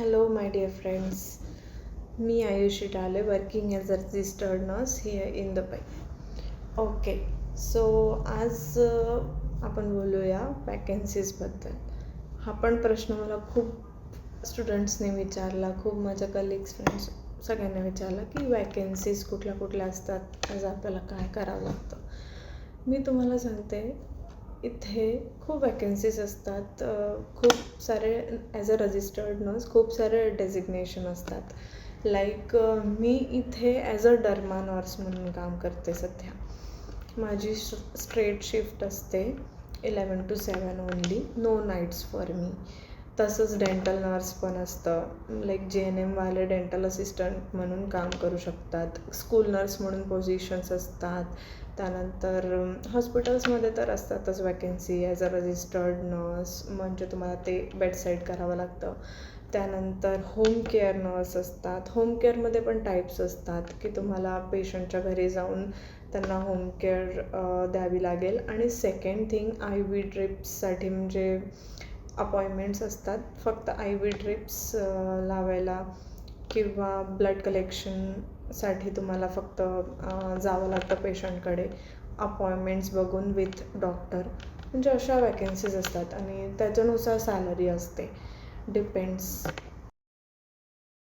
Hello, my dear friends. मी Ayushi Tale, working as a registered nurse here in Dubai. Okay, so आज आपण बोलूया वॅकन्सीजबद्दल. हा पण प्रश्न मला खूप स्टुडंट्सने विचारला, खूप माझ्या कलिग्स फ्रेंड्स सगळ्यांना विचारला की वॅकन्सीज कुठल्या कुठल्या असतात, आज आपल्याला काय करावं लागतं. मी तुम्हाला सांगते, इथे खूप वॅकन्सीज असतात. खूप सारे ॲज अ रजिस्टर्ड नर्स खूप सारे डेझिग्नेशन असतात. लाईक मी इथे ॲज अ डर्मा नर्स म्हणून काम करते सध्या. माझी स्ट्रेट शिफ्ट असते 11 to 7 only, no nights for me. तसंच डेंटल नर्स पण असतं, लाईक JNM वाले डेंटल असिस्टंट म्हणून काम करू शकतात. स्कूल नर्स म्हणून पोझिशन्स असतात. त्यानंतर हॉस्पिटल्समध्ये तर असतातच vacancy as a registered nurse, म्हणजे तुम्हाला ते बेडसाईड करावं लागतं. त्यानंतर होम केअर नर्स असतात. होम केअरमध्ये पण टाईप्स असतात की तुम्हाला पेशंटच्या घरी जाऊन त्यांना होम केअर द्यावी लागेल. आणि सेकंड थिंग, IV ड्रिप्ससाठी म्हणजे अपॉइंटमेंट्स असतात फक्त IV ड्रिप्स लावायला, किंवा ब्लड कलेक्शनसाठी तुम्हाला फक्त जावं लागतं पेशंटकडे अपॉइंटमेंट्स बघून विथ डॉक्टर. म्हणजे अशा वॅकन्सीज असतात आणि त्याच्यानुसार सॅलरी असते, डिपेंड्स.